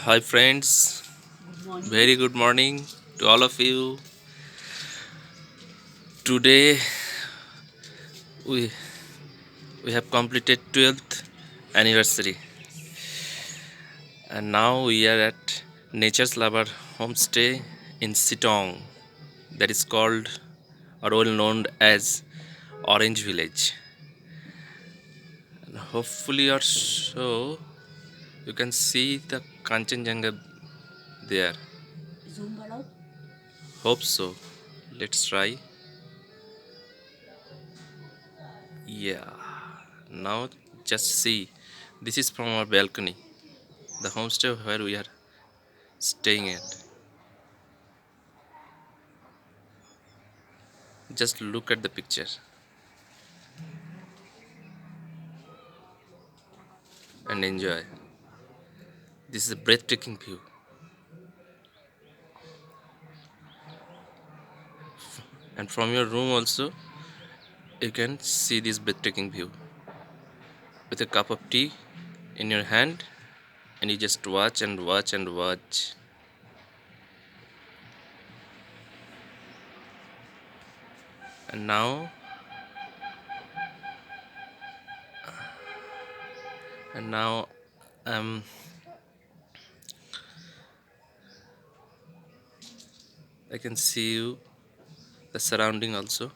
Hi friends, very good morning to all of you. Today we we have completed 12th anniversary and now we are at Nature's Lover homestay in Sitong, that is called or well known as Orange Village. And hopefully or so you can see the Kanchanjangha there. Hope so. Let's try. Yeah. Now just see. This is from our balcony, the homestay where we are staying at. Just look at the picture and enjoy. This is a breathtaking view. And from your room also, you can see this breathtaking view with a cup of tea in your hand, and you just watch and watch and watch. And now, and now, um, I can see you the surrounding also.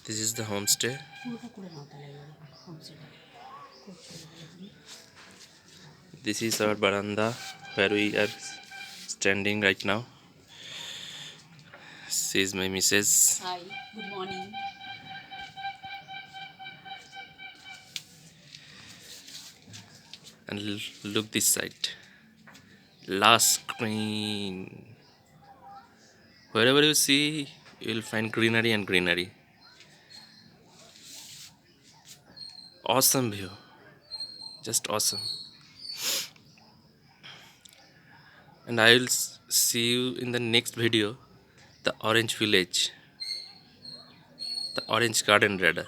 This is the homestay. This is our veranda where we are standing right now. She is my missus. Hi, good morning. And look this side. Last screen. Wherever you see, you will find greenery and greenery. Awesome view. Just awesome. And I will see you in the next video. The orange village. The orange garden rather.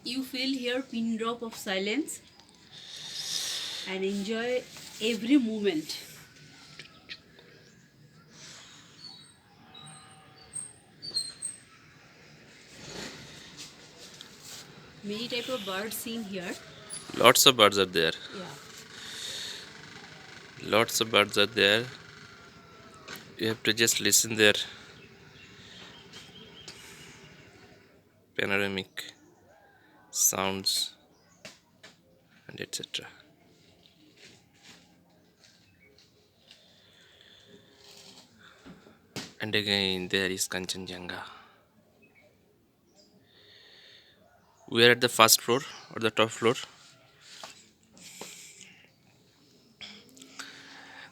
You feel here pin drop of silence and enjoy every moment. Many type of birds sing here. Lots of birds are there. Yeah. Lots of birds are there. You have to just listen their panoramic sounds and etc. And again there is Kanchanjangha. We are at the first floor or the top floor.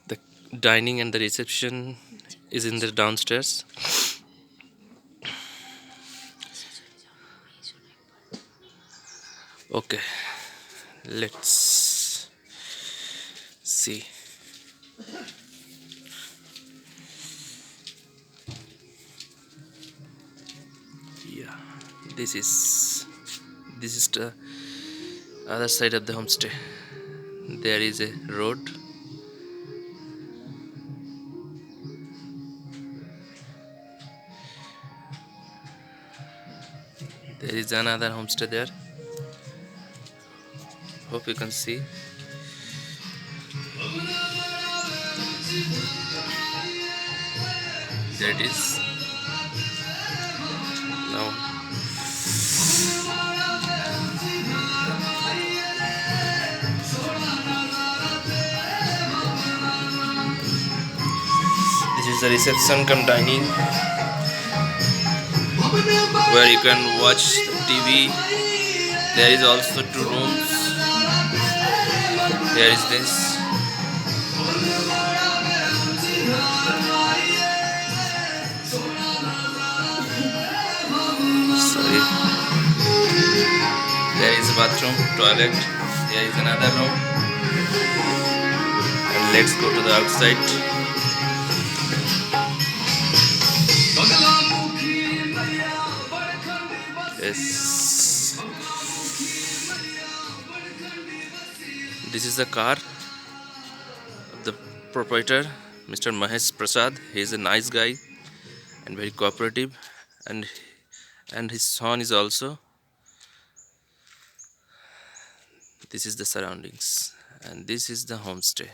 The dining and the reception is in the downstairs. Okay, let's see. Yeah, this is the other side of the homestay. There is a road. There is another homestay there. Hope you can see. There it is. Now this is the reception come dining where you can watch TV. There is also two rooms. There is this. Sorry. There is a bathroom, toilet. There is another room. And let's go to the outside. Yes, this is the car of the proprietor, Mr. Mahesh Prasad. He is a nice guy and very cooperative, and his son is also. This is the surroundings, and this is the homestay.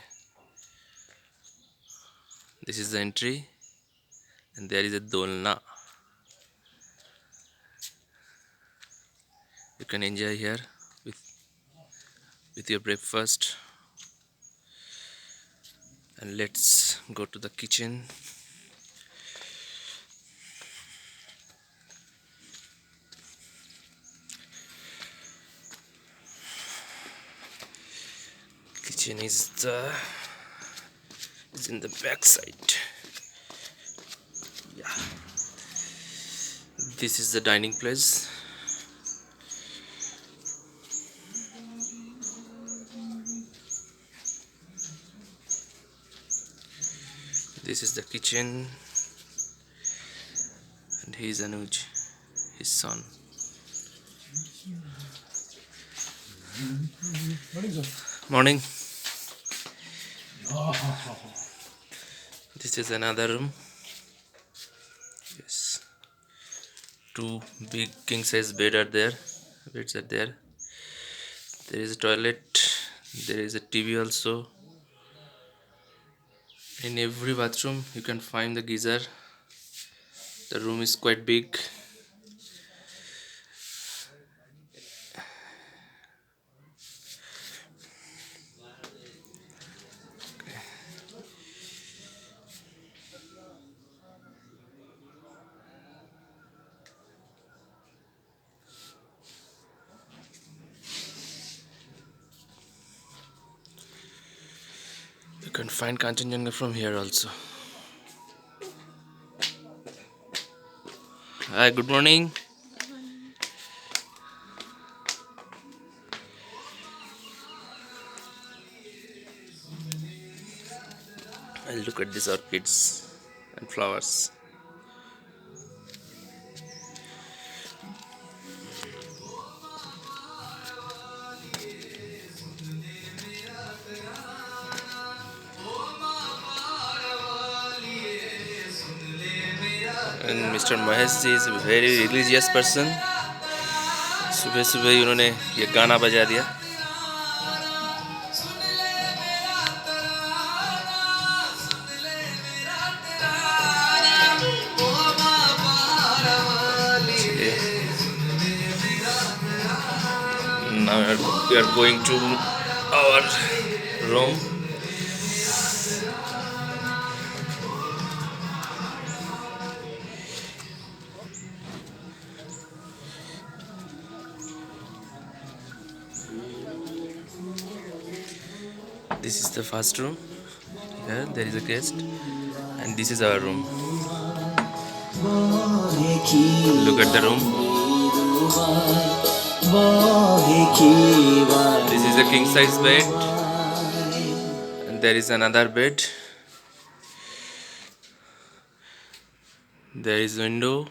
This is the entry, and there is a dolna. You can enjoy here with your breakfast. And let's go to the kitchen. Kitchen is in the back side. Yeah, this is the dining place. This is the kitchen, and he is Anuj, his son. Morning. This is another room. Yes, two big king size beds are there. There is a toilet. There is a TV also. In every bathroom you can find the geyser. The room is quite big. You can find Kanchanjangha from here also. Hi, good morning. I'll look at these orchids and flowers. And Mr. Mahesh ji is a very religious person. सुबह सुबह ही उन्होंने ये गाना बजा दिया. Now we are going to our room. This is the first room. Here there is a guest, and this is our room. Look at the room. This is a king size bed, and there is another bed. There is window.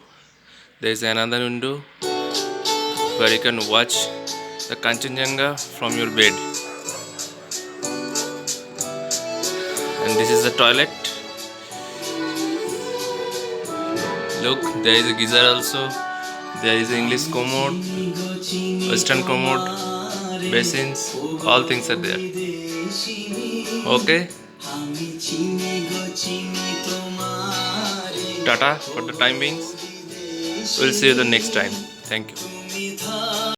There is another window where you can watch the Kanchanjangha from your bed. And this is the toilet. Look, there is a geyser also. There is an English commode, Western commode, basins, all things are there. Okay. Tata for the time being. We'll see you the next time. Thank you.